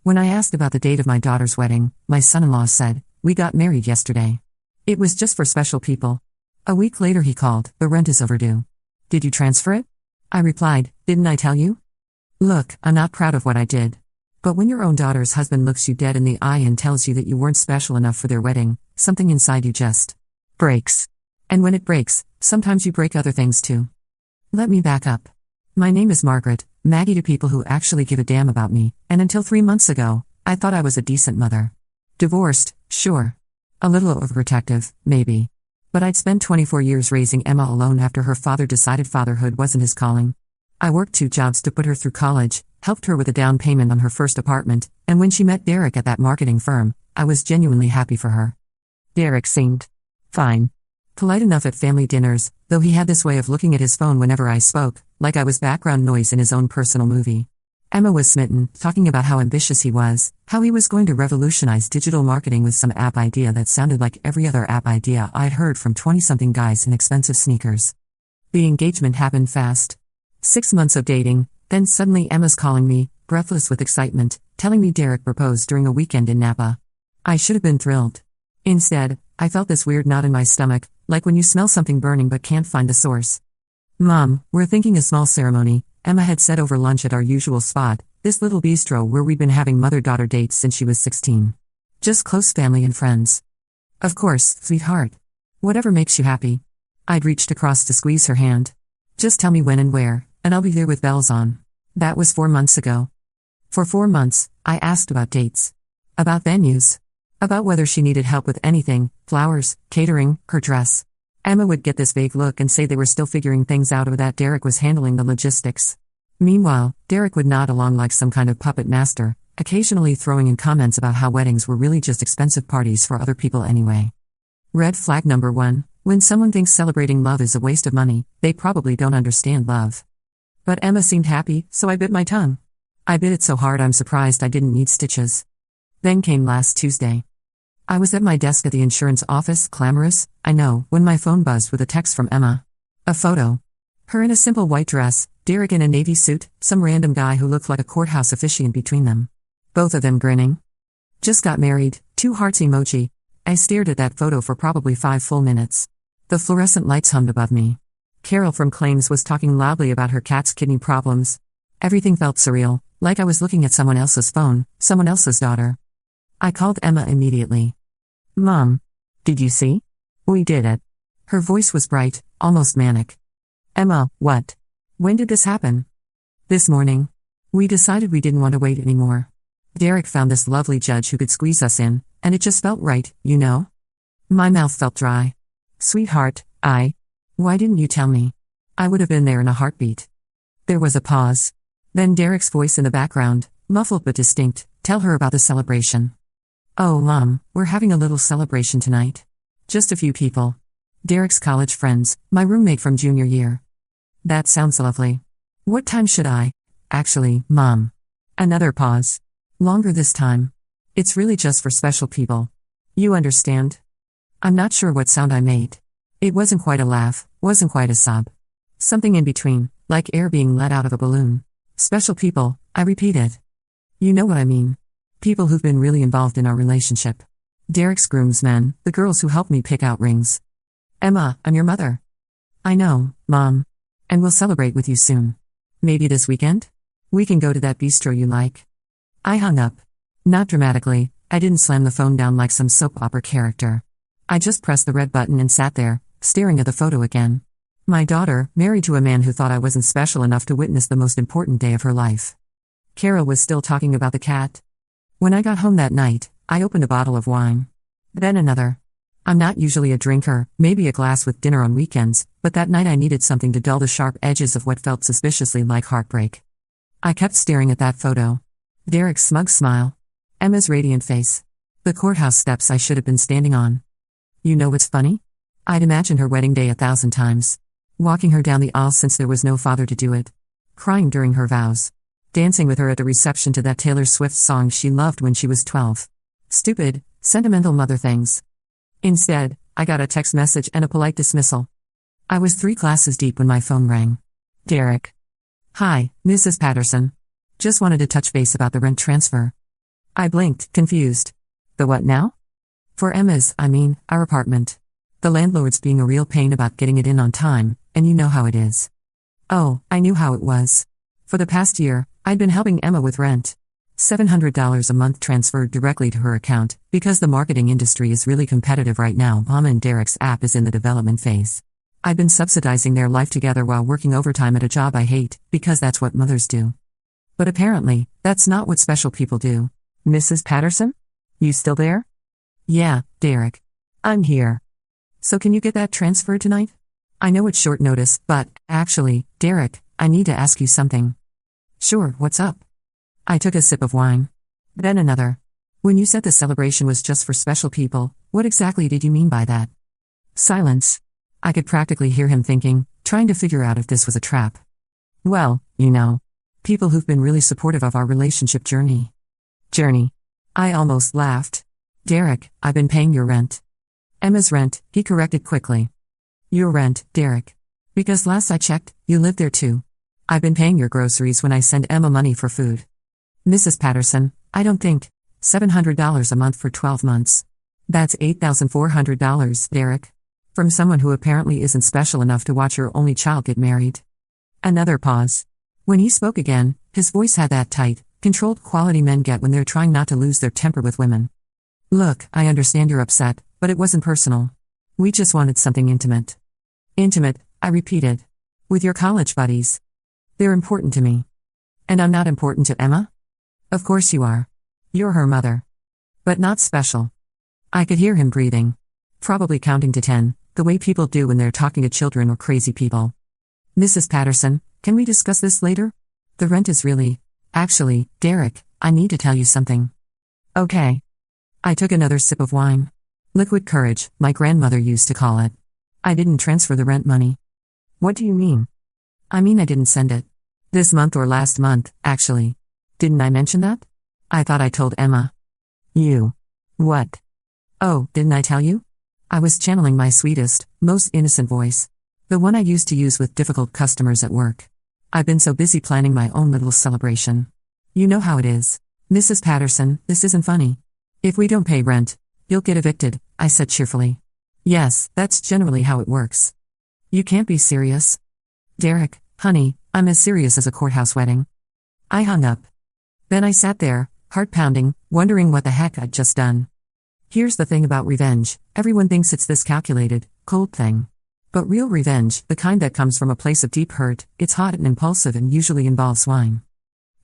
When I asked about the date of my daughter's wedding, my son-in-law said, "We got married yesterday. It was just for special people." A week later he called, "The rent is overdue. Did you transfer it?" I replied, "Didn't I tell you?" Look, I'm not proud of what I did. But when your own daughter's husband looks you dead in the eye and tells you that you weren't special enough for their wedding, something inside you just breaks. And when it breaks, sometimes you break other things too. Let me back up. My name is Margaret, Maggie to people who actually give a damn about me, and until 3 months ago, I thought I was a decent mother. Divorced, sure. A little overprotective, maybe. But I'd spent 24 years raising Emma alone after her father decided fatherhood wasn't his calling. I worked 2 jobs to put her through college, helped her with a down payment on her first apartment, and when she met Derek at that marketing firm, I was genuinely happy for her. Derek seemed fine. Polite enough at family dinners, though he had this way of looking at his phone whenever I spoke, like I was background noise in his own personal movie. Emma was smitten, talking about how ambitious he was, how he was going to revolutionize digital marketing with some app idea that sounded like every other app idea I'd heard from 20-something guys in expensive sneakers. The engagement happened fast. 6 months of dating, then suddenly Emma's calling me, breathless with excitement, telling me Derek proposed during a weekend in Napa. I should have been thrilled. Instead, I felt this weird knot in my stomach, like when you smell something burning but can't find the source. "Mom, we're thinking a small ceremony," Emma had said over lunch at our usual spot, this little bistro where we'd been having mother-daughter dates since she was 16. "Just close family and friends." "Of course, sweetheart. Whatever makes you happy." I'd reached across to squeeze her hand. "Just tell me when and where, and I'll be there with bells on." That was 4 months ago. For 4 months, I asked about dates. About venues. About whether she needed help with anything, flowers, catering, her dress. Emma would get this vague look and say they were still figuring things out or that Derek was handling the logistics. Meanwhile, Derek would nod along like some kind of puppet master, occasionally throwing in comments about how weddings were really just expensive parties for other people anyway. Red flag number 1, when someone thinks celebrating love is a waste of money, they probably don't understand love. But Emma seemed happy, so I bit my tongue. I bit it so hard I'm surprised I didn't need stitches. Then came last Tuesday. I was at my desk at the insurance office, clamorous, I know, when my phone buzzed with a text from Emma. A photo. Her in a simple white dress, Derek in a navy suit, some random guy who looked like a courthouse officiant between them. Both of them grinning. "Just got married," 2 hearts emoji. I stared at that photo for probably 5 full minutes. The fluorescent lights hummed above me. Carol from Claims was talking loudly about her cat's kidney problems. Everything felt surreal, like I was looking at someone else's phone, someone else's daughter. I called Emma immediately. "Mom. Did you see? We did it." Her voice was bright, almost manic. "Emma, what? When did this happen?" "This morning. We decided we didn't want to wait anymore. Derek found this lovely judge who could squeeze us in, and it just felt right, you know?" My mouth felt dry. "Sweetheart, why didn't you tell me? I would have been there in a heartbeat." There was a pause. Then Derek's voice in the background, muffled but distinct, "Tell her about the celebration." "Oh, Mom, we're having a little celebration tonight. Just a few people. Derek's college friends, my roommate from junior year." "That sounds lovely. What time should I?" "Actually, Mom." Another pause. Longer this time. "It's really just for special people. You understand?" I'm not sure what sound I made. It wasn't quite a laugh, wasn't quite a sob. Something in between, like air being let out of a balloon. "Special people," I repeated. "You know what I mean. People who've been really involved in our relationship. Derek's groomsmen, the girls who helped me pick out rings." "Emma, I'm your mother." "I know, Mom. And we'll celebrate with you soon. Maybe this weekend? We can go to that bistro you like." I hung up. Not dramatically, I didn't slam the phone down like some soap opera character. I just pressed the red button and sat there, staring at the photo again. My daughter, married to a man who thought I wasn't special enough to witness the most important day of her life. Carol was still talking about the cat. When I got home that night, I opened a bottle of wine. Then another. I'm not usually a drinker, maybe a glass with dinner on weekends, but that night I needed something to dull the sharp edges of what felt suspiciously like heartbreak. I kept staring at that photo. Derek's smug smile. Emma's radiant face. The courthouse steps I should have been standing on. You know what's funny? I'd imagined her wedding day 1,000 times. Walking her down the aisle since there was no father to do it. Crying during her vows. Dancing with her at the reception to that Taylor Swift song she loved when she was 12. Stupid, sentimental mother things. Instead, I got a text message and a polite dismissal. I was 3 classes deep when my phone rang. Derek. "Hi, Mrs. Patterson. Just wanted to touch base about the rent transfer." I blinked, confused. The what now? For Emma's, our apartment. The landlord's being a real pain about getting it in on time, and you know how it is. Oh, I knew how it was. For the past year, I'd been helping Emma with rent. $700 a month transferred directly to her account, because the marketing industry is really competitive right now. Mama and Derek's app is in the development phase. I've been subsidizing their life together while working overtime at a job I hate, because that's what mothers do. But apparently, that's not what special people do. Mrs. Patterson? You still there? Yeah, Derek. I'm here. So can you get that transferred tonight? I know it's short notice, but, actually, Derek, I need to ask you something. Sure, what's up? I took a sip of wine. Then another. When you said the celebration was just for special people, what exactly did you mean by that? Silence. I could practically hear him thinking, trying to figure out if this was a trap. Well, people who've been really supportive of our relationship journey. Journey. I almost laughed. Derek, I've been paying your rent. Emma's rent, he corrected quickly. Your rent, Derek. Because last I checked, you live there too. I've been paying your groceries when I send Emma money for food. Mrs. Patterson, I don't think. $700 a month for 12 months. That's $8,400, Derek. From someone who apparently isn't special enough to watch her only child get married. Another pause. When he spoke again, his voice had that tight, controlled quality men get when they're trying not to lose their temper with women. Look, I understand you're upset, but it wasn't personal. We just wanted something intimate. Intimate, I repeated. With your college buddies. They're important to me. And I'm not important to Emma? Of course you are. You're her mother. But not special. I could hear him breathing. Probably counting to 10, the way people do when they're talking to children or crazy people. Mrs. Patterson, can we discuss this later? The rent is really... Actually, Derek, I need to tell you something. Okay. I took another sip of wine. Liquid courage, my grandmother used to call it. I didn't transfer the rent money. What do you mean? I mean I didn't send it. This month or last month, actually. Didn't I mention that? I thought I told Emma. You. What? Oh, didn't I tell you? I was channeling my sweetest, most innocent voice. The one I used to use with difficult customers at work. I've been so busy planning my own little celebration. You know how it is. Mrs. Patterson, this isn't funny. If we don't pay rent, you'll get evicted, I said cheerfully. Yes, that's generally how it works. You can't be serious. Derek, honey, I'm as serious as a courthouse wedding. I hung up. Then I sat there, heart pounding, wondering what the heck I'd just done. Here's the thing about revenge, everyone thinks it's this calculated, cold thing. But real revenge, the kind that comes from a place of deep hurt, it's hot and impulsive and usually involves wine.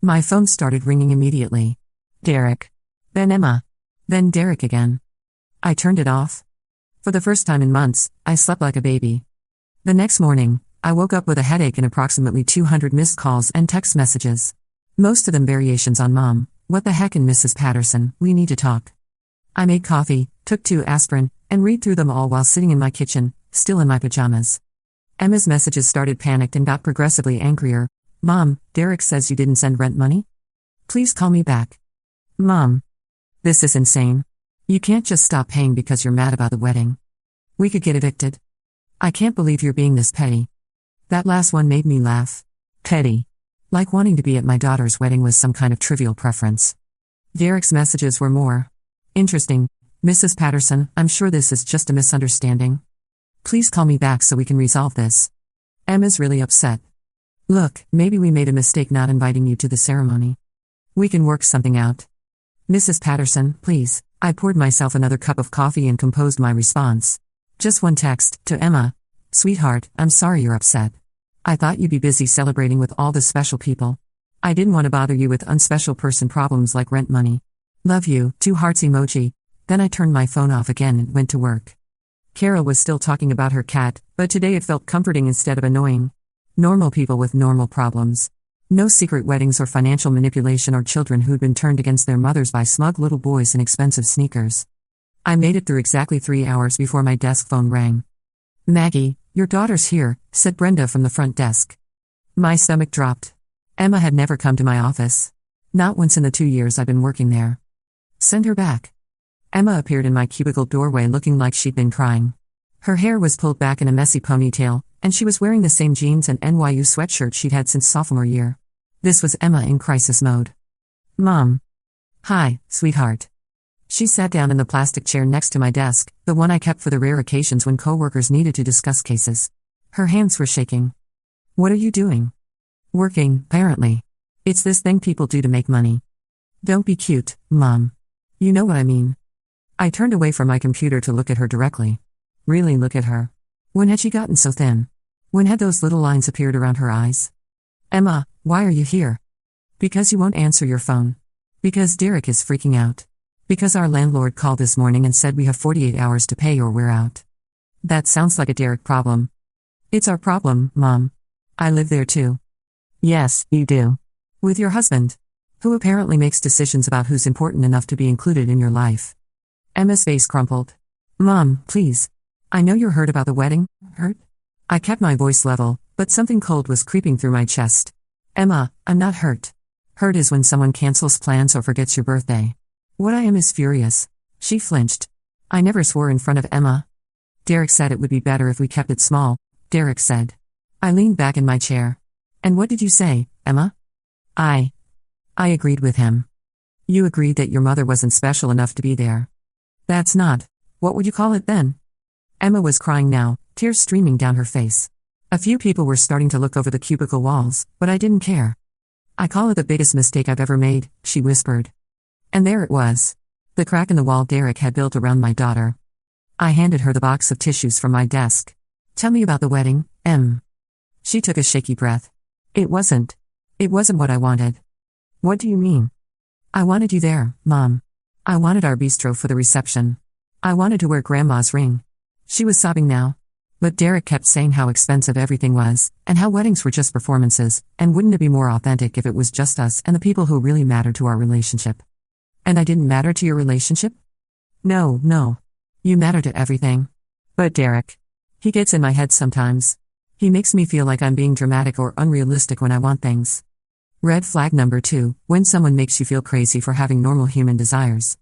My phone started ringing immediately. Derek. Then Emma. Then Derek again. I turned it off. For the first time in months, I slept like a baby. The next morning, I woke up with a headache and approximately 200 missed calls and text messages. Most of them variations on Mom, what the heck, and Mrs. Patterson, we need to talk. I made coffee, took 2 aspirin, and read through them all while sitting in my kitchen, still in my pajamas. Emma's messages started panicked and got progressively angrier. Mom, Derek says you didn't send rent money? Please call me back. Mom. This is insane. You can't just stop paying because you're mad about the wedding. We could get evicted. I can't believe you're being this petty. That last one made me laugh. Petty. Like wanting to be at my daughter's wedding was some kind of trivial preference. Derek's messages were more interesting. Mrs. Patterson, I'm sure this is just a misunderstanding. Please call me back so we can resolve this. Emma's really upset. Look, maybe we made a mistake not inviting you to the ceremony. We can work something out. Mrs. Patterson, please. I poured myself another cup of coffee and composed my response. Just one text, to Emma. Sweetheart, I'm sorry you're upset. I thought you'd be busy celebrating with all the special people. I didn't want to bother you with unspecial person problems like rent money. Love you, 2 hearts emoji. Then I turned my phone off again and went to work. Carol was still talking about her cat, but today it felt comforting instead of annoying. Normal people with normal problems. No secret weddings or financial manipulation or children who'd been turned against their mothers by smug little boys in expensive sneakers. I made it through exactly 3 hours before my desk phone rang. Maggie, your daughter's here, said Brenda from the front desk. My stomach dropped. Emma had never come to my office. Not once in the 2 years I'd been working there. Send her back. Emma appeared in my cubicle doorway looking like she'd been crying. Her hair was pulled back in a messy ponytail, and she was wearing the same jeans and NYU sweatshirt she'd had since sophomore year. This was Emma in crisis mode. Mom. Hi, sweetheart. She sat down in the plastic chair next to my desk, the one I kept for the rare occasions when coworkers needed to discuss cases. Her hands were shaking. What are you doing? Working, apparently. It's this thing people do to make money. Don't be cute, Mom. You know what I mean. I turned away from my computer to look at her directly. Really look at her. When had she gotten so thin? When had those little lines appeared around her eyes? Emma, why are you here? Because you won't answer your phone. Because Derek is freaking out. Because our landlord called this morning and said we have 48 hours to pay or we're out. That sounds like a Derek problem. It's our problem, Mom. I live there too. Yes, you do. With your husband, who apparently makes decisions about who's important enough to be included in your life. Emma's face crumpled. Mom, please. I know you're hurt about the wedding. Hurt? I kept my voice level, but something cold was creeping through my chest. Emma, I'm not hurt. Hurt is when someone cancels plans or forgets your birthday. What I am is furious. She flinched. I never swore in front of Emma. Derek said it would be better if we kept it small, Derek said. I leaned back in my chair. And what did you say, Emma? I agreed with him. You agreed that your mother wasn't special enough to be there. That's not. What would you call it then? Emma was crying now, tears streaming down her face. A few people were starting to look over the cubicle walls, but I didn't care. I call it the biggest mistake I've ever made, she whispered. And there it was. The crack in the wall Derek had built around my daughter. I handed her the box of tissues from my desk. Tell me about the wedding, Em. She took a shaky breath. It wasn't what I wanted. What do you mean? I wanted you there, Mom. I wanted our bistro for the reception. I wanted to wear Grandma's ring. She was sobbing now. But Derek kept saying how expensive everything was, and how weddings were just performances, and wouldn't it be more authentic if it was just us and the people who really mattered to our relationship. And I didn't matter to your relationship? No. You matter to everything. But Derek. He gets in my head sometimes. He makes me feel like I'm being dramatic or unrealistic when I want things. Red flag number 2, when someone makes you feel crazy for having normal human desires.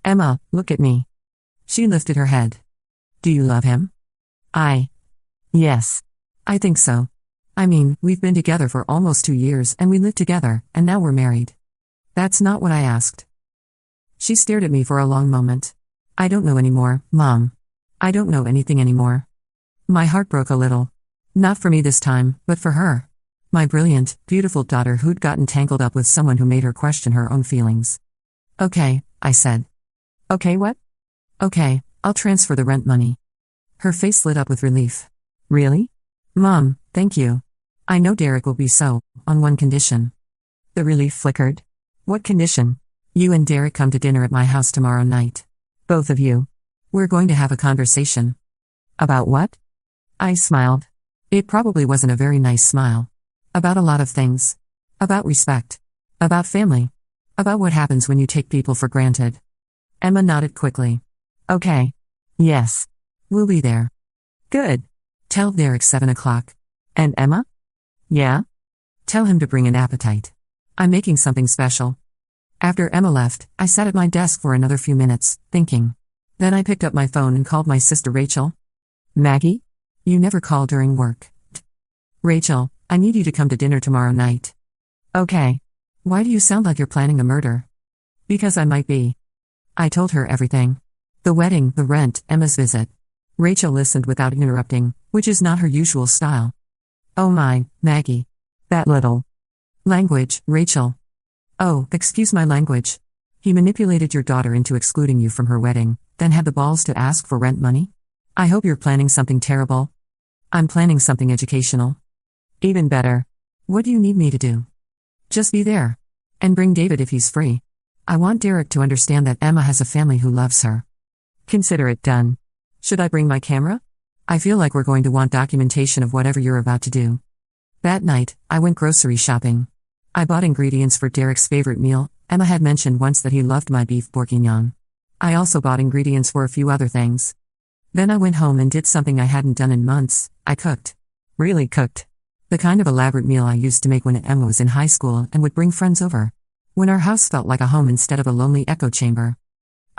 Emma, look at me. She lifted her head. Do you love him? Yes. I think so. I mean, we've been together for almost 2 years and we live together, and now we're married. That's not what I asked. She stared at me for a long moment. I don't know anymore, Mom. I don't know anything anymore. My heart broke a little. Not for me this time, but for her. My brilliant, beautiful daughter who'd gotten tangled up with someone who made her question her own feelings. Okay, I said. Okay, what? Okay, I'll transfer the rent money. Her face lit up with relief. Really? Mom, thank you. I know Derek will be so, on one condition. The relief flickered. What condition? You and Derek come to dinner at my house tomorrow night. Both of you. We're going to have a conversation. About what? I smiled. It probably wasn't a very nice smile. About a lot of things. About respect. About family. About what happens when you take people for granted. Emma nodded quickly. Okay. Yes. We'll be there. Good. Tell Derek 7 o'clock. And Emma? Yeah? Tell him to bring an appetite. I'm making something special. After Emma left, I sat at my desk for another few minutes, thinking. Then I picked up my phone and called my sister Rachel. Maggie? You never call during work. Rachel, I need you to come to dinner tomorrow night. Okay. Why do you sound like you're planning a murder? Because I might be. I told her everything. The wedding, the rent, Emma's visit. Rachel listened without interrupting, which is not her usual style. Oh my, Maggie. That little language, Rachel. Oh, excuse my language. He manipulated your daughter into excluding you from her wedding, then had the balls to ask for rent money? I hope you're planning something terrible. I'm planning something educational. Even better. What do you need me to do? Just be there. And bring David if he's free. I want Derek to understand that Emma has a family who loves her. Consider it done. Should I bring my camera? I feel like we're going to want documentation of whatever you're about to do. That night, I went grocery shopping. I bought ingredients for Derek's favorite meal. Emma had mentioned once that he loved my beef bourguignon. I also bought ingredients for a few other things. Then I went home and did something I hadn't done in months. I cooked. Really cooked. The kind of elaborate meal I used to make when Emma was in high school and would bring friends over. When our house felt like a home instead of a lonely echo chamber.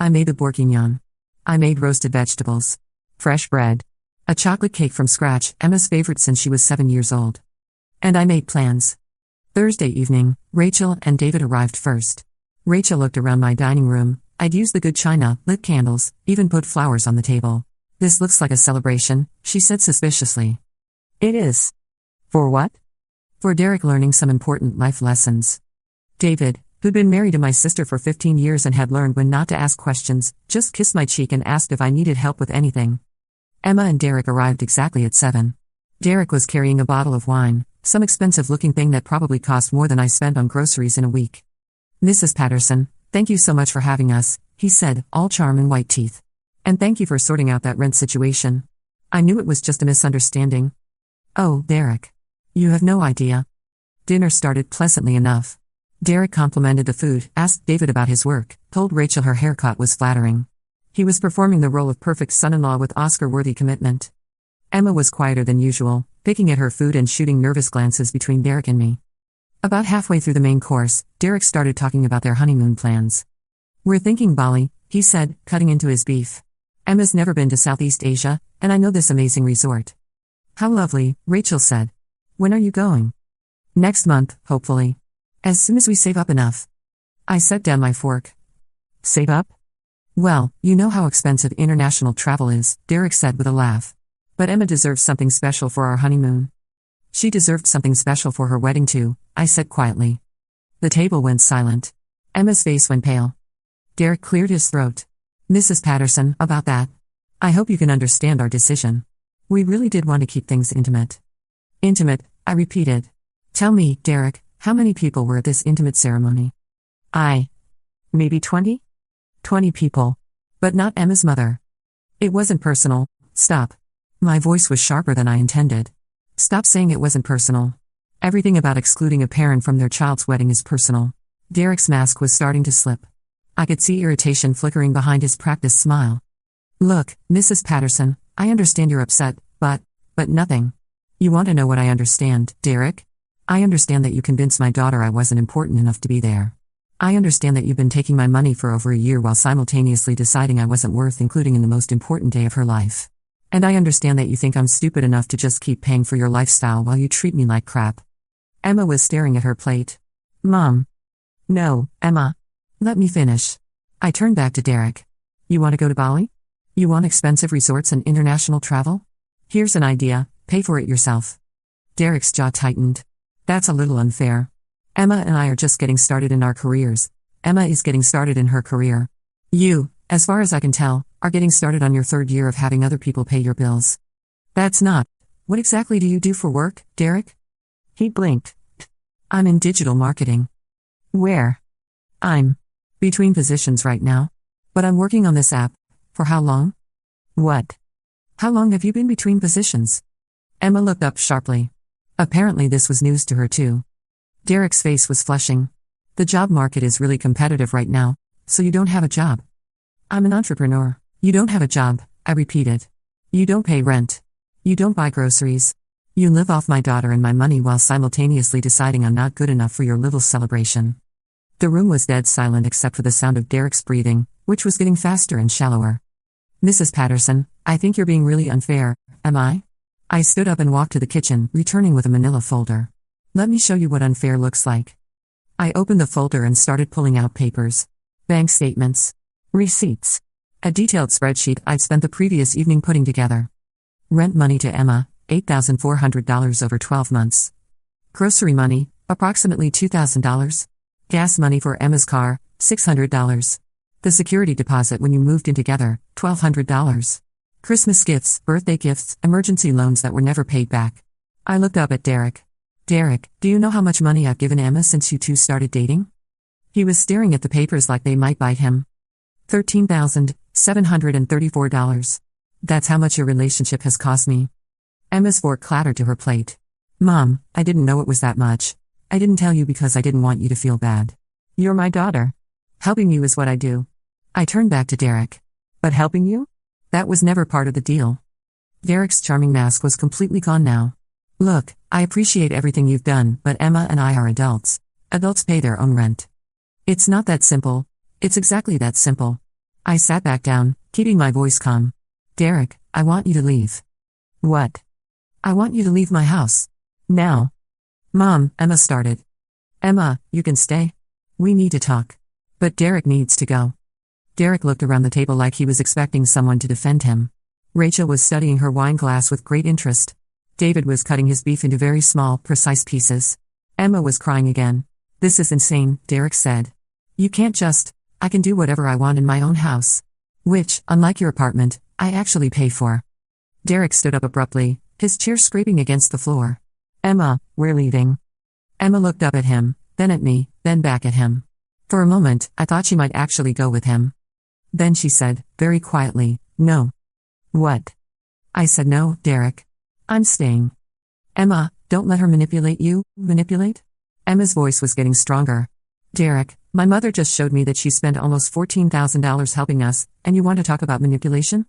I made the bourguignon. I made roasted vegetables. Fresh bread. A chocolate cake from scratch, Emma's favorite since she was 7 years old. And I made plans. Thursday evening, Rachel and David arrived first. Rachel looked around my dining room. I'd used the good china, lit candles, even put flowers on the table. This looks like a celebration, she said suspiciously. It is. For what? For Derek learning some important life lessons. David, who'd been married to my sister for 15 years and had learned when not to ask questions, just kissed my cheek and asked if I needed help with anything. Emma and Derek arrived exactly at 7. Derek was carrying a bottle of wine, some expensive-looking thing that probably cost more than I spent on groceries in a week. Mrs. Patterson, thank you so much for having us, he said, all charm and white teeth. And thank you for sorting out that rent situation. I knew it was just a misunderstanding. Oh, Derek. You have no idea. Dinner started pleasantly enough. Derek complimented the food, asked David about his work, told Rachel her haircut was flattering. He was performing the role of perfect son-in-law with Oscar-worthy commitment. Emma was quieter than usual, picking at her food and shooting nervous glances between Derek and me. About halfway through the main course, Derek started talking about their honeymoon plans. We're thinking Bali, he said, cutting into his beef. Emma's never been to Southeast Asia, and I know this amazing resort. How lovely, Rachel said. When are you going? Next month, hopefully. As soon as we save up enough. I set down my fork. Save up? Well, you know how expensive international travel is, Derek said with a laugh. But Emma deserves something special for our honeymoon. She deserved something special for her wedding too, I said quietly. The table went silent. Emma's face went pale. Derek cleared his throat. Mrs. Patterson, about that. I hope you can understand our decision. We really did want to keep things intimate. Intimate, I repeated. Tell me, Derek, how many people were at this intimate ceremony? Maybe 20? 20 people. But not Emma's mother. It wasn't personal. Stop. My voice was sharper than I intended. Stop saying it wasn't personal. Everything about excluding a parent from their child's wedding is personal. Derek's mask was starting to slip. I could see irritation flickering behind his practiced smile. Look, Mrs. Patterson, I understand you're upset, but nothing. You want to know what I understand, Derek? I understand that you convinced my daughter I wasn't important enough to be there. I understand that you've been taking my money for over a year while simultaneously deciding I wasn't worth including in the most important day of her life. And I understand that you think I'm stupid enough to just keep paying for your lifestyle while you treat me like crap. Emma was staring at her plate. Mom. No, Emma. Let me finish. I turned back to Derek. You want to go to Bali? You want expensive resorts and international travel? Here's an idea, pay for it yourself. Derek's jaw tightened. That's a little unfair. Emma and I are just getting started in our careers. Emma is getting started in her career. You, as far as I can tell, are getting started on your 3rd year of having other people pay your bills. That's not. What exactly do you do for work, Derek? He blinked. I'm in digital marketing. Where? I'm between positions right now. But I'm working on this app. For how long? What? How long have you been between positions? Emma looked up sharply. Apparently this was news to her too. Derek's face was flushing. The job market is really competitive right now, so you don't have a job. I'm an entrepreneur. You don't have a job, I repeated. You don't pay rent. You don't buy groceries. You live off my daughter and my money while simultaneously deciding I'm not good enough for your little celebration. The room was dead silent except for the sound of Derek's breathing, which was getting faster and shallower. Mrs. Patterson, I think you're being really unfair, am I? I stood up and walked to the kitchen, returning with a manila folder. Let me show you what unfair looks like. I opened the folder and started pulling out papers. Bank statements. Receipts. A detailed spreadsheet I'd spent the previous evening putting together. Rent money to Emma, $8,400 over 12 months. Grocery money, approximately $2,000. Gas money for Emma's car, $600. The security deposit when you moved in together, $1,200. Christmas gifts, birthday gifts, emergency loans that were never paid back. I looked up at Derek. Derek, do you know how much money I've given Emma since you two started dating? He was staring at the papers like they might bite him. $13,734. That's how much your relationship has cost me. Emma's fork clattered to her plate. Mom, I didn't know it was that much. I didn't tell you because I didn't want you to feel bad. You're my daughter. Helping you is what I do. I turned back to Derek. But helping you? That was never part of the deal. Derek's charming mask was completely gone now. Look, I appreciate everything you've done, but Emma and I are adults. Adults pay their own rent. It's not that simple. It's exactly that simple. I sat back down, keeping my voice calm. Derek, I want you to leave. What? I want you to leave my house. Now. Mom, Emma started. Emma, you can stay. We need to talk. But Derek needs to go. Derek looked around the table like he was expecting someone to defend him. Rachel was studying her wine glass with great interest. David was cutting his beef into very small, precise pieces. Emma was crying again. "This is insane," Derek said. "You can't just. I can do whatever I want in my own house. Which, unlike your apartment, I actually pay for." Derek stood up abruptly, his chair scraping against the floor. "Emma, we're leaving." Emma looked up at him, then at me, then back at him. For a moment, I thought she might actually go with him. Then she said, very quietly, "No." "What?" I said, "No, Derek. I'm staying." "Emma, don't let her manipulate you." "Manipulate?" Emma's voice was getting stronger. "Derek, my mother just showed me that she spent almost $14,000 helping us, and you want to talk about manipulation?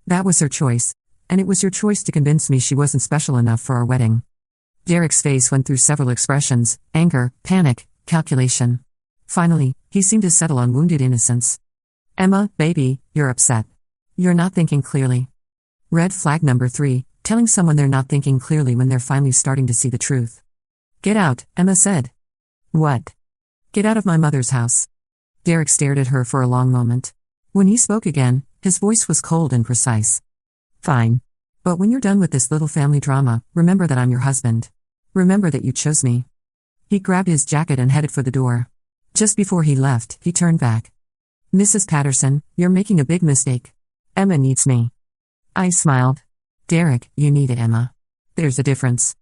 That was her choice, and it was your choice to convince me she wasn't special enough for our wedding." Derek's face went through several expressions: anger, panic, calculation. Finally, he seemed to settle on wounded innocence. "Emma, baby, you're upset. You're not thinking clearly." Red flag number 3, telling someone they're not thinking clearly when they're finally starting to see the truth. "Get out," Emma said. "What?" "Get out of my mother's house." Derek stared at her for a long moment. When he spoke again, his voice was cold and precise. "Fine. But when you're done with this little family drama, remember that I'm your husband. Remember that you chose me." He grabbed his jacket and headed for the door. Just before he left, he turned back. "Mrs. Patterson, you're making a big mistake. Emma needs me." I smiled. "Derek, you need it, Emma. There's a difference."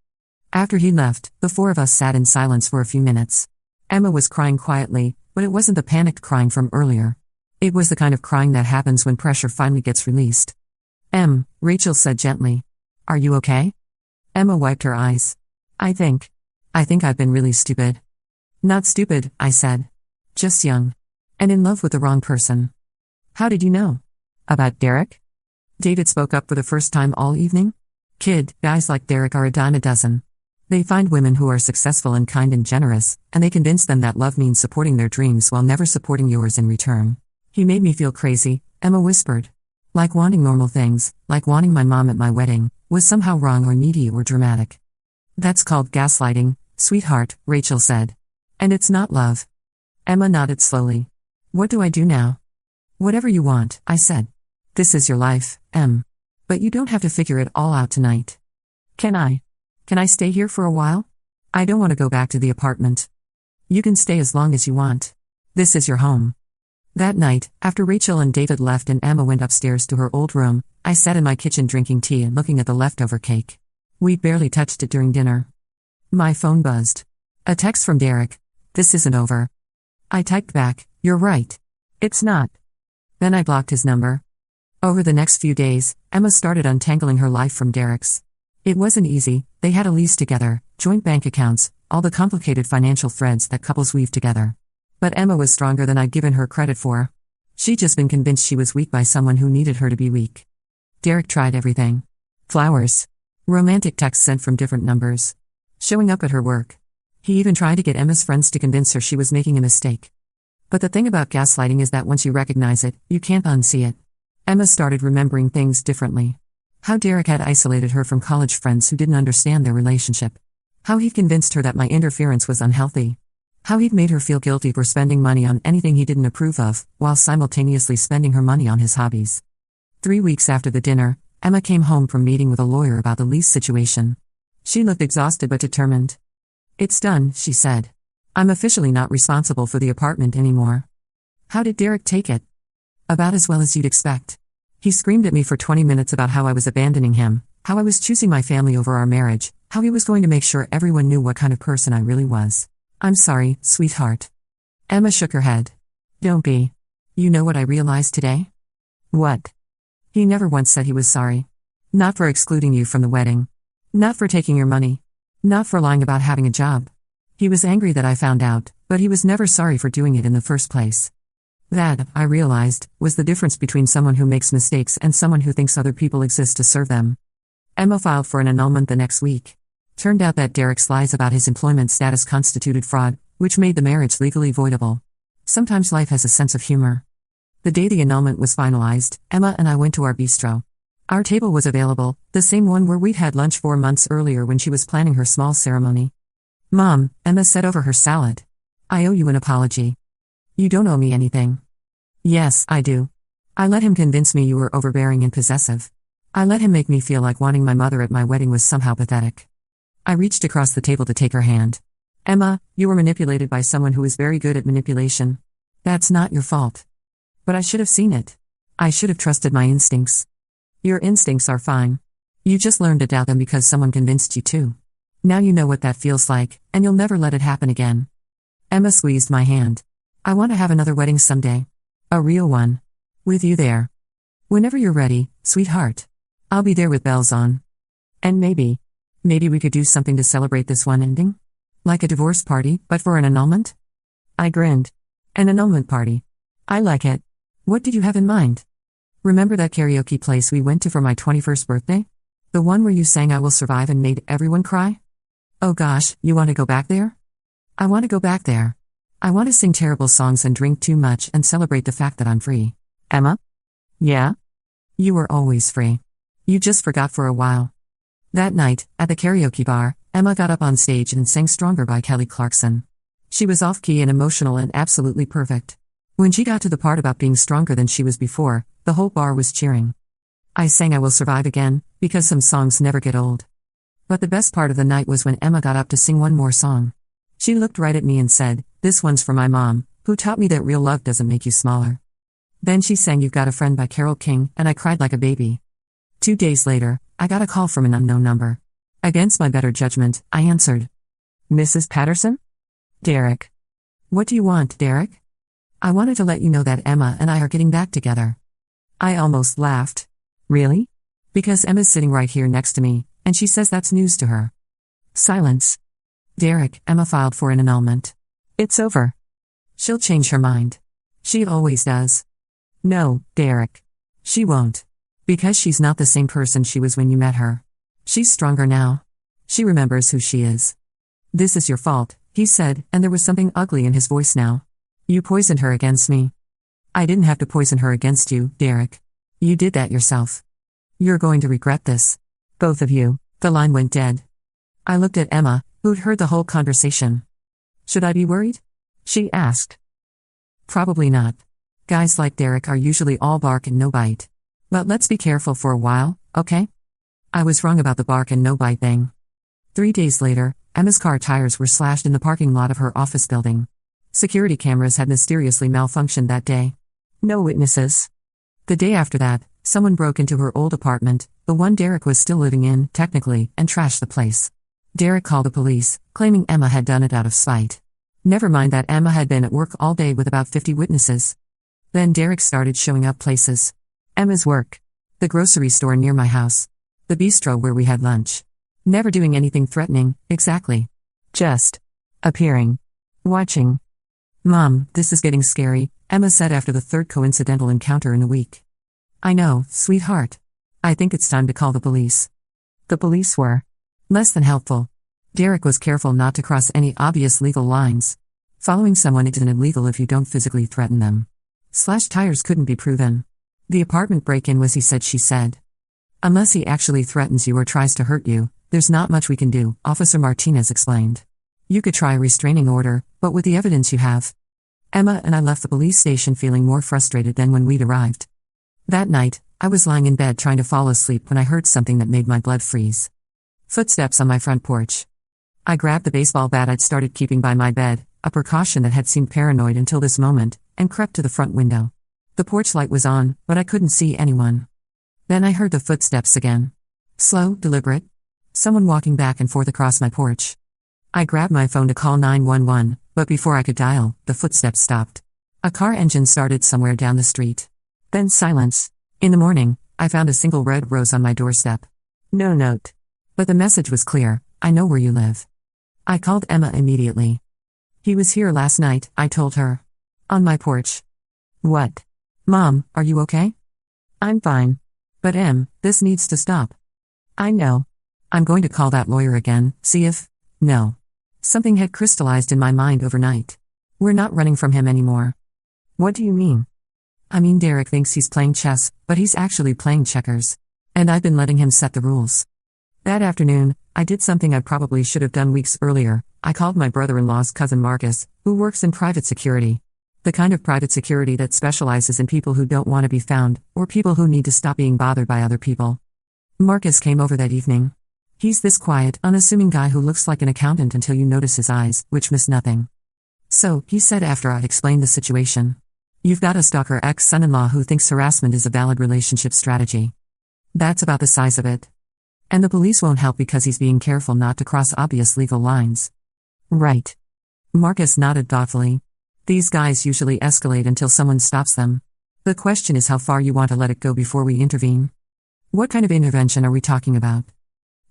After he left, the four of us sat in silence for a few minutes. Emma was crying quietly, but it wasn't the panicked crying from earlier. It was the kind of crying that happens when pressure finally gets released. Rachel said gently. "Are you okay?" Emma wiped her eyes. I think I've been really stupid." "Not stupid," I said. "Just young. And in love with the wrong person." "How did you know?" "About Derek?" David spoke up for the first time all evening. "Kid, guys like Derek are a dime a dozen. They find women who are successful and kind and generous, and they convince them that love means supporting their dreams while never supporting yours in return. He made me feel crazy," Emma whispered. "Like wanting normal things, like wanting my mom at my wedding, was somehow wrong or needy or dramatic." "That's called gaslighting, sweetheart," Rachel said. "And it's not love." Emma nodded slowly. "What do I do now?" "Whatever you want," I said. "This is your life, Em. But you don't have to figure it all out tonight." Can I stay here for a while? I don't want to go back to the apartment." "You can stay as long as you want. This is your home." That night, after Rachel and David left and Emma went upstairs to her old room, I sat in my kitchen drinking tea and looking at the leftover cake. We'd barely touched it during dinner. My phone buzzed. A text from Derek. "This isn't over." I typed back, "You're right. It's not." Then I blocked his number. Over the next few days, Emma started untangling her life from Derek's. It wasn't easy. They had a lease together, joint bank accounts, all the complicated financial threads that couples weave together. But Emma was stronger than I'd given her credit for. She'd just been convinced she was weak by someone who needed her to be weak. Derek tried everything. Flowers. Romantic texts sent from different numbers. Showing up at her work. He even tried to get Emma's friends to convince her she was making a mistake. But the thing about gaslighting is that once you recognize it, you can't unsee it. Emma started remembering things differently. How Derek had isolated her from college friends who didn't understand their relationship. How he'd convinced her that my interference was unhealthy. How he'd made her feel guilty for spending money on anything he didn't approve of, while simultaneously spending her money on his hobbies. 3 weeks after the dinner, Emma came home from meeting with a lawyer about the lease situation. She looked exhausted but determined. "It's done," she said. "I'm officially not responsible for the apartment anymore." "How did Derek take it?" "About as well as you'd expect. He screamed at me for 20 minutes about how I was abandoning him, how I was choosing my family over our marriage, how he was going to make sure everyone knew what kind of person I really was. I'm sorry, sweetheart." Emma shook her head. "Don't be. You know what I realized today?" "What?" "He never once said he was sorry. Not for excluding you from the wedding. Not for taking your money. Not for lying about having a job. He was angry that I found out, but he was never sorry for doing it in the first place." That, I realized, was the difference between someone who makes mistakes and someone who thinks other people exist to serve them. Emma filed for an annulment the next week. Turned out that Derek's lies about his employment status constituted fraud, which made the marriage legally voidable. Sometimes life has a sense of humor. The day the annulment was finalized, Emma and I went to our bistro. Our table was available, the same one where we'd had lunch 4 months earlier when she was planning her small ceremony. "Mom," Emma said over her salad. "I owe you an apology." You don't owe me anything. Yes, I do. I let him convince me you were overbearing and possessive. I let him make me feel like wanting my mother at my wedding was somehow pathetic. I reached across the table to take her hand. Emma, you were manipulated by someone who is very good at manipulation. That's not your fault. But I should have seen it. I should have trusted my instincts. Your instincts are fine. You just learned to doubt them because someone convinced you to. Now you know what that feels like, and you'll never let it happen again. Emma squeezed my hand. I want to have another wedding someday. A real one. With you there. Whenever you're ready, sweetheart. I'll be there with bells on. And maybe we could do something to celebrate this one ending? Like a divorce party, but for an annulment? I grinned. An annulment party. I like it. What did you have in mind? Remember that karaoke place we went to for my 21st birthday? The one where you sang I Will Survive and made everyone cry? Oh gosh, you want to go back there? I want to go back there. I want to sing terrible songs and drink too much and celebrate the fact that I'm free. Emma? Yeah? You were always free. You just forgot for a while. That night, at the karaoke bar, Emma got up on stage and sang Stronger by Kelly Clarkson. She was off-key and emotional and absolutely perfect. When she got to the part about being stronger than she was before, the whole bar was cheering. I sang I Will Survive again, because some songs never get old. But the best part of the night was when Emma got up to sing one more song. She looked right at me and said, "This one's for my mom, who taught me that real love doesn't make you smaller." Then she sang You've Got a Friend by Carole King, and I cried like a baby. 2 days later, I got a call from an unknown number. Against my better judgment, I answered. Mrs. Patterson? Derek. What do you want, Derek? I wanted to let you know that Emma and I are getting back together. I almost laughed. Really? Because Emma's sitting right here next to me, and she says that's news to her. Silence. Derek, Emma filed for an annulment. It's over. She'll change her mind. She always does. No, Derek. She won't. Because she's not the same person she was when you met her. She's stronger now. She remembers who she is. This is your fault, he said, and there was something ugly in his voice now. You poisoned her against me. I didn't have to poison her against you, Derek. You did that yourself. You're going to regret this. Both of you. The line went dead. I looked at Emma, who'd heard the whole conversation. Should I be worried? She asked. Probably not. Guys like Derek are usually all bark and no bite. But let's be careful for a while, okay? I was wrong about the bark and no bite thing. 3 days later, Emma's car tires were slashed in the parking lot of her office building. Security cameras had mysteriously malfunctioned that day. No witnesses. The day after that, someone broke into her old apartment, the one Derek was still living in, technically, and trashed the place. Derek called the police, claiming Emma had done it out of spite. Never mind that Emma had been at work all day with about 50 witnesses. Then Derek started showing up places. Emma's work. The grocery store near my house. The bistro where we had lunch. Never doing anything threatening, exactly. Just appearing. Watching. Mom, this is getting scary, Emma said after the third coincidental encounter in a week. I know, sweetheart. I think it's time to call the police. The police were less than helpful. Derek was careful not to cross any obvious legal lines. Following someone isn't illegal if you don't physically threaten them. Slashed tires couldn't be proven. The apartment break-in was he said she said. Unless he actually threatens you or tries to hurt you, there's not much we can do, Officer Martinez explained. You could try a restraining order, but with the evidence you have. Emma and I left the police station feeling more frustrated than when we'd arrived. That night, I was lying in bed trying to fall asleep when I heard something that made my blood freeze. Footsteps on my front porch. I grabbed the baseball bat I'd started keeping by my bed, a precaution that had seemed paranoid until this moment, and crept to the front window. The porch light was on, but I couldn't see anyone. Then I heard the footsteps again. Slow, deliberate. Someone walking back and forth across my porch. I grabbed my phone to call 911, but before I could dial, the footsteps stopped. A car engine started somewhere down the street. Then silence. In the morning, I found a single red rose on my doorstep. No note. But the message was clear, I know where you live. I called Emma immediately. He was here last night, I told her. On my porch. What? Mom, are you okay? I'm fine. But this needs to stop. I know. I'm going to call that lawyer again, see if... No. Something had crystallized in my mind overnight. We're not running from him anymore. What do you mean? I mean Derek thinks he's playing chess, but he's actually playing checkers. And I've been letting him set the rules. That afternoon, I did something I probably should have done weeks earlier. I called my brother-in-law's cousin Marcus, who works in private security. The kind of private security that specializes in people who don't want to be found, or people who need to stop being bothered by other people. Marcus came over that evening. He's this quiet, unassuming guy who looks like an accountant until you notice his eyes, which miss nothing. So, he said after I'd explained the situation. You've got a stalker ex-son-in-law who thinks harassment is a valid relationship strategy. That's about the size of it. And the police won't help because he's being careful not to cross obvious legal lines. Right. Marcus nodded thoughtfully. These guys usually escalate until someone stops them. The question is how far you want to let it go before we intervene. What kind of intervention are we talking about?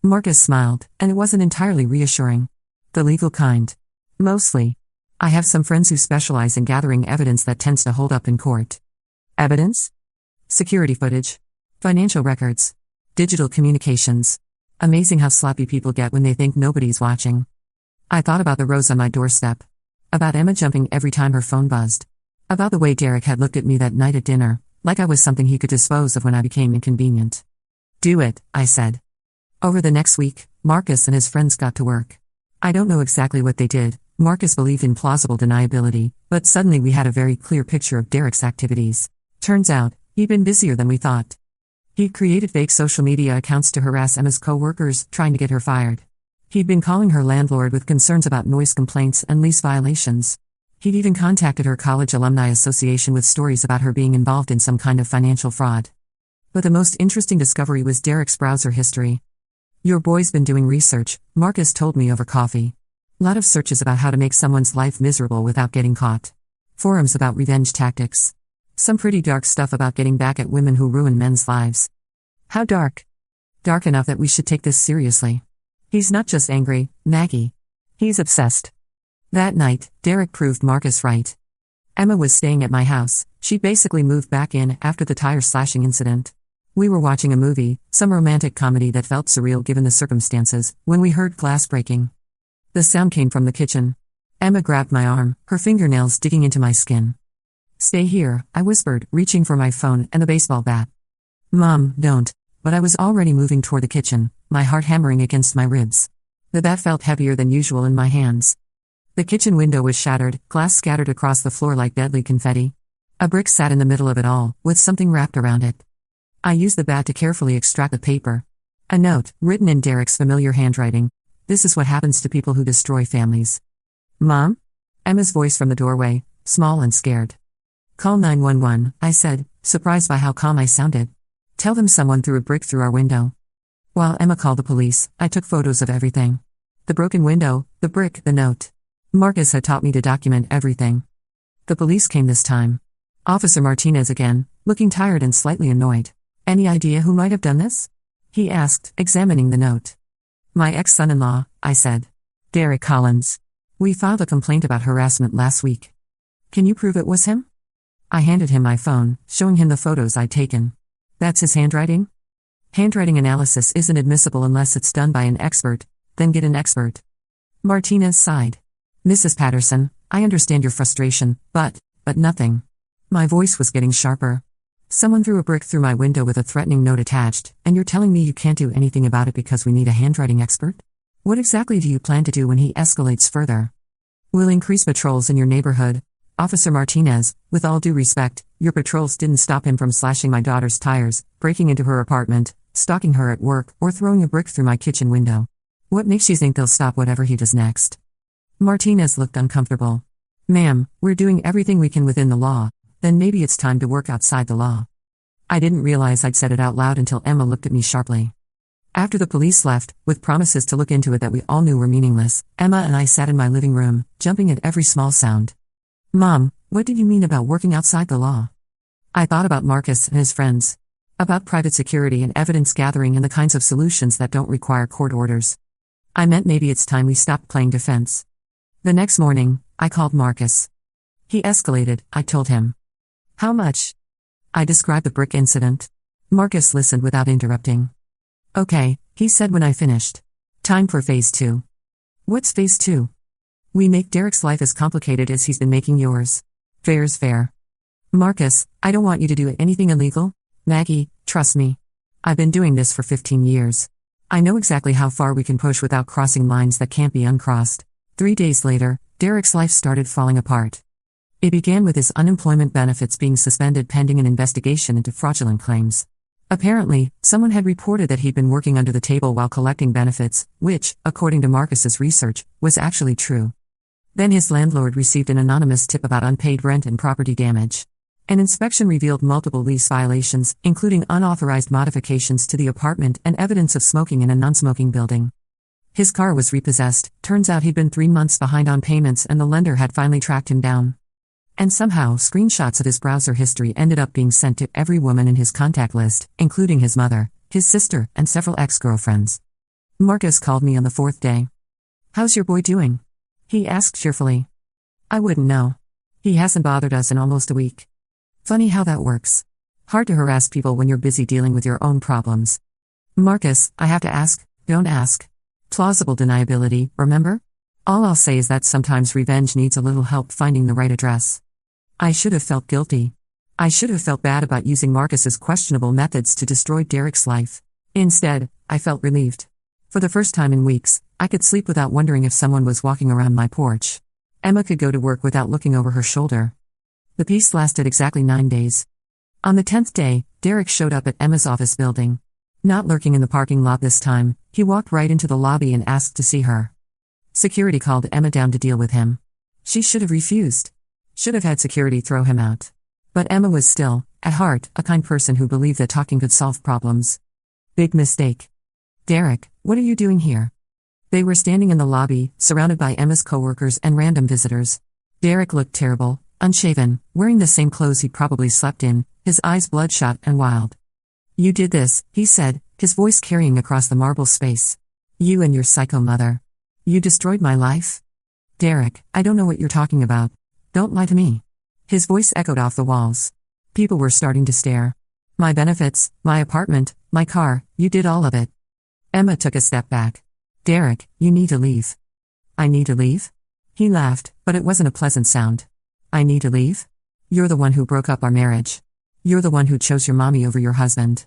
Marcus smiled, and it wasn't entirely reassuring. The legal kind. Mostly. I have some friends who specialize in gathering evidence that tends to hold up in court. Evidence? Security footage. Financial records. Digital communications. Amazing how sloppy people get when they think nobody's watching. I thought about the rose on my doorstep. About Emma jumping every time her phone buzzed. About the way Derek had looked at me that night at dinner, like I was something he could dispose of when I became inconvenient. Do it, I said. Over the next week, Marcus and his friends got to work. I don't know exactly what they did. Marcus believed in plausible deniability, but suddenly we had a very clear picture of Derek's activities. Turns out, he'd been busier than we thought. He'd created fake social media accounts to harass Emma's co-workers, trying to get her fired. He'd been calling her landlord with concerns about noise complaints and lease violations. He'd even contacted her college alumni association with stories about her being involved in some kind of financial fraud. But the most interesting discovery was Derek's browser history. Your boy's been doing research, Marcus told me over coffee. Lot of searches about how to make someone's life miserable without getting caught. Forums about revenge tactics. Some pretty dark stuff about getting back at women who ruin men's lives. How dark? Dark enough that we should take this seriously. He's not just angry, Maggie. He's obsessed. That night, Derek proved Marcus right. Emma was staying at my house. She basically moved back in after the tire slashing incident. We were watching a movie, some romantic comedy that felt surreal given the circumstances, when we heard glass breaking. The sound came from the kitchen. Emma grabbed my arm, her fingernails digging into my skin. Stay here, I whispered, reaching for my phone and the baseball bat. Mom, don't. But I was already moving toward the kitchen, my heart hammering against my ribs. The bat felt heavier than usual in my hands. The kitchen window was shattered, glass scattered across the floor like deadly confetti. A brick sat in the middle of it all, with something wrapped around it. I used the bat to carefully extract the paper. A note, written in Derek's familiar handwriting. This is what happens to people who destroy families. Mom? Emma's voice from the doorway, small and scared. Call 911, I said, surprised by how calm I sounded. Tell them someone threw a brick through our window. While Emma called the police, I took photos of everything. The broken window, the brick, the note. Marcus had taught me to document everything. The police came this time. Officer Martinez again, looking tired and slightly annoyed. Any idea who might have done this? He asked, examining the note. My ex-son-in-law, I said. Derek Collins. We filed a complaint about harassment last week. Can you prove it was him? I handed him my phone, showing him the photos I'd taken. That's his handwriting? Handwriting analysis isn't admissible unless it's done by an expert, then get an expert. Martinez sighed. Mrs. Patterson, I understand your frustration, but nothing. My voice was getting sharper. Someone threw a brick through my window with a threatening note attached, and you're telling me you can't do anything about it because we need a handwriting expert? What exactly do you plan to do when he escalates further? We'll increase patrols in your neighborhood. Officer Martinez, with all due respect, your patrols didn't stop him from slashing my daughter's tires, breaking into her apartment, stalking her at work, or throwing a brick through my kitchen window. What makes you think they'll stop whatever he does next? Martinez looked uncomfortable. Ma'am, we're doing everything we can within the law. Then maybe it's time to work outside the law. I didn't realize I'd said it out loud until Emma looked at me sharply. After the police left, with promises to look into it that we all knew were meaningless, Emma and I sat in my living room, jumping at every small sound. Mom, what did you mean about working outside the law? I thought about Marcus and his friends. About private security and evidence gathering and the kinds of solutions that don't require court orders. I meant maybe it's time we stopped playing defense. The next morning, I called Marcus. He escalated, I told him. How much? I described the brick incident. Marcus listened without interrupting. Okay, he said when I finished. Time for phase 2. What's phase 2? We make Derek's life as complicated as he's been making yours. Fair's fair. Marcus, I don't want you to do anything illegal. Maggie, trust me. I've been doing this for 15 years. I know exactly how far we can push without crossing lines that can't be uncrossed. 3 days later, Derek's life started falling apart. It began with his unemployment benefits being suspended pending an investigation into fraudulent claims. Apparently, someone had reported that he'd been working under the table while collecting benefits, which, according to Marcus's research, was actually true. Then his landlord received an anonymous tip about unpaid rent and property damage. An inspection revealed multiple lease violations, including unauthorized modifications to the apartment and evidence of smoking in a non-smoking building. His car was repossessed. Turns out he'd been 3 months behind on payments and the lender had finally tracked him down. And somehow, screenshots of his browser history ended up being sent to every woman in his contact list, including his mother, his sister, and several ex-girlfriends. Marcus called me on the 4th day. "How's your boy doing?" he asked cheerfully. "I wouldn't know. He hasn't bothered us in almost a week." Funny how that works. Hard to harass people when you're busy dealing with your own problems. "Marcus, I have to ask, don't ask." Plausible deniability, remember? All I'll say is that sometimes revenge needs a little help finding the right address. I should have felt guilty. I should have felt bad about using Marcus's questionable methods to destroy Derek's life. Instead, I felt relieved. For the first time in weeks, I could sleep without wondering if someone was walking around my porch. Emma could go to work without looking over her shoulder. The peace lasted exactly 9 days. On the 10th day, Derek showed up at Emma's office building. Not lurking in the parking lot this time, he walked right into the lobby and asked to see her. Security called Emma down to deal with him. She should have refused. Should have had security throw him out. But Emma was still, at heart, a kind person who believed that talking could solve problems. Big mistake. "Derek, what are you doing here?" They were standing in the lobby, surrounded by Emma's coworkers and random visitors. Derek looked terrible, unshaven, wearing the same clothes he'd probably slept in, his eyes bloodshot and wild. "You did this," he said, his voice carrying across the marble space. "You and your psycho mother. You destroyed my life?" "Derek, I don't know what you're talking about. Don't lie to me." His voice echoed off the walls. People were starting to stare. "My benefits, my apartment, my car, you did all of it." Emma took a step back. "Derek, you need to leave." "I need to leave?" He laughed, but it wasn't a pleasant sound. "I need to leave? You're the one who broke up our marriage. You're the one who chose your mommy over your husband.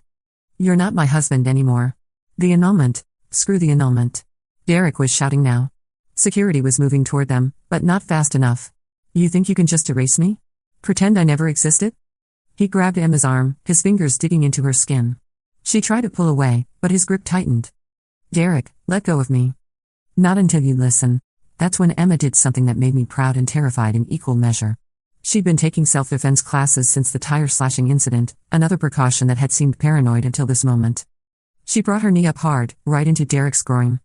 You're not my husband anymore. The annulment. Screw the annulment." Derek was shouting now. Security was moving toward them, but not fast enough. "You think you can just erase me? Pretend I never existed?" He grabbed Emma's arm, his fingers digging into her skin. She tried to pull away, but his grip tightened. "Derek, let go of me." "Not until you listen." That's when Emma did something that made me proud and terrified in equal measure. She'd been taking self-defense classes since the tire-slashing incident, another precaution that had seemed paranoid until this moment. She brought her knee up hard, right into Derek's groin.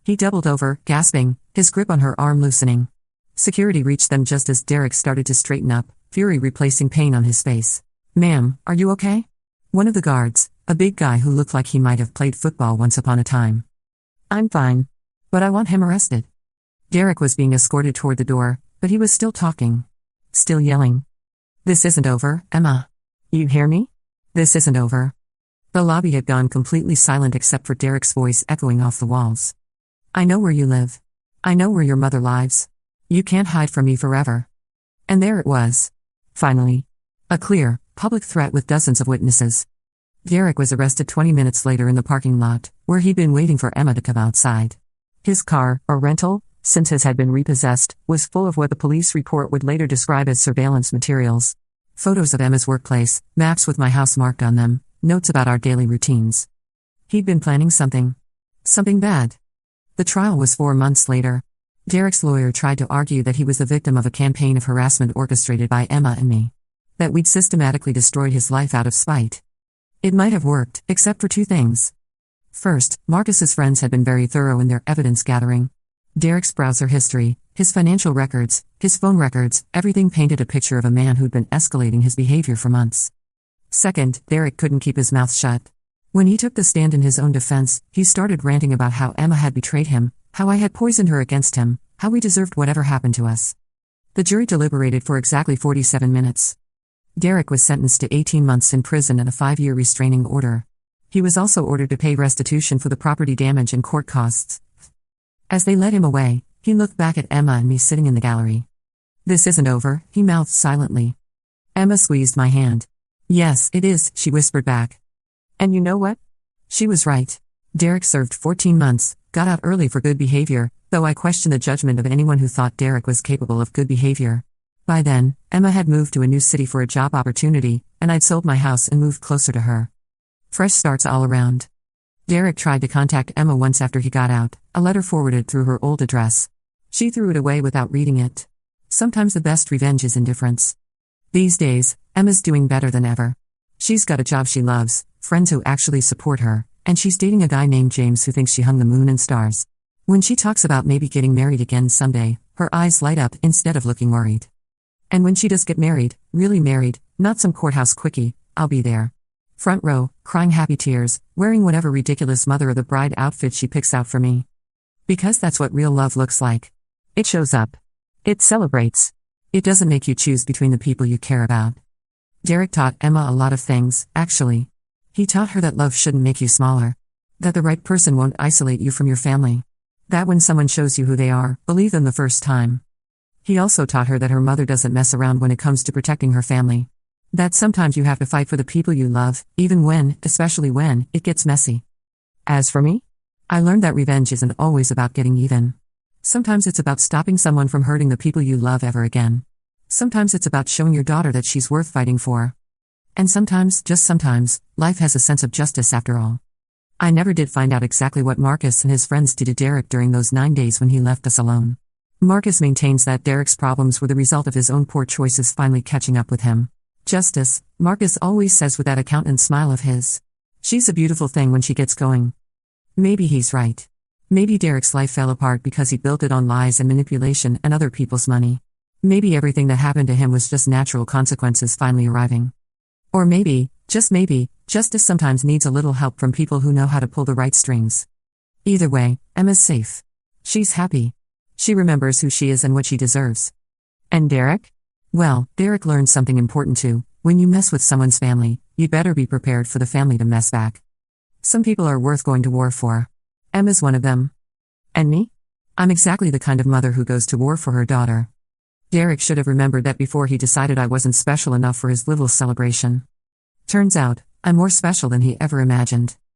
He doubled over, gasping, his grip on her arm loosening. Security reached them just as Derek started to straighten up, fury replacing pain on his face. "Ma'am, are you okay?" One of the guards, a big guy who looked like he might have played football once upon a time. "I'm fine. But I want him arrested." Derek was being escorted toward the door, but he was still talking. Still yelling. "This isn't over, Emma. You hear me? This isn't over." The lobby had gone completely silent except for Derek's voice echoing off the walls. "I know where you live. I know where your mother lives. You can't hide from me forever." And there it was. Finally. A clear, public threat with dozens of witnesses. Derek was arrested 20 minutes later in the parking lot, where he'd been waiting for Emma to come outside. His car, or rental, since his had been repossessed, was full of what the police report would later describe as surveillance materials. Photos of Emma's workplace, maps with my house marked on them, notes about our daily routines. He'd been planning something. Something bad. The trial was 4 months later. Derek's lawyer tried to argue that he was the victim of a campaign of harassment orchestrated by Emma and me. That we'd systematically destroyed his life out of spite. It might have worked, except for 2 things. First, Marcus's friends had been very thorough in their evidence gathering. Derek's browser history, his financial records, his phone records, everything painted a picture of a man who'd been escalating his behavior for months. Second, Derek couldn't keep his mouth shut. When he took the stand in his own defense, he started ranting about how Emma had betrayed him, how I had poisoned her against him, how we deserved whatever happened to us. The jury deliberated for exactly 47 minutes. Derek was sentenced to 18 months in prison and a 5-year restraining order. He was also ordered to pay restitution for the property damage and court costs. As they led him away, he looked back at Emma and me sitting in the gallery. "This isn't over," he mouthed silently. Emma squeezed my hand. "Yes, it is," she whispered back. And you know what? She was right. Derek served 14 months, got out early for good behavior, though I question the judgment of anyone who thought Derek was capable of good behavior. By then, Emma had moved to a new city for a job opportunity, and I'd sold my house and moved closer to her. Fresh starts all around. Derek tried to contact Emma once after he got out, a letter forwarded through her old address. She threw it away without reading it. Sometimes the best revenge is indifference. These days, Emma's doing better than ever. She's got a job she loves, friends who actually support her, and she's dating a guy named James who thinks she hung the moon and stars. When she talks about maybe getting married again someday, her eyes light up instead of looking worried. And when she does get married, really married, not some courthouse quickie, I'll be there. Front row, crying happy tears, wearing whatever ridiculous mother of the bride outfit she picks out for me. Because that's what real love looks like. It shows up. It celebrates. It doesn't make you choose between the people you care about. Derek taught Emma a lot of things, actually. He taught her that love shouldn't make you smaller. That the right person won't isolate you from your family. That when someone shows you who they are, believe them the first time. He also taught her that her mother doesn't mess around when it comes to protecting her family. That sometimes you have to fight for the people you love, even when, especially when, it gets messy. As for me, I learned that revenge isn't always about getting even. Sometimes it's about stopping someone from hurting the people you love ever again. Sometimes it's about showing your daughter that she's worth fighting for. And sometimes, just sometimes, life has a sense of justice after all. I never did find out exactly what Marcus and his friends did to Derek during those 9 days when he left us alone. Marcus maintains that Derek's problems were the result of his own poor choices finally catching up with him. Justice, Marcus always says with that accountant smile of his. She's a beautiful thing when she gets going. Maybe he's right. Maybe Derek's life fell apart because he built it on lies and manipulation and other people's money. Maybe everything that happened to him was just natural consequences finally arriving. Or maybe, just maybe, justice sometimes needs a little help from people who know how to pull the right strings. Either way, Emma's safe. She's happy. She remembers who she is and what she deserves. And Derek? Well, Derek learned something important too. When you mess with someone's family, you'd better be prepared for the family to mess back. Some people are worth going to war for. Emma's one of them. And me? I'm exactly the kind of mother who goes to war for her daughter. Derek should have remembered that before he decided I wasn't special enough for his little celebration. Turns out, I'm more special than he ever imagined.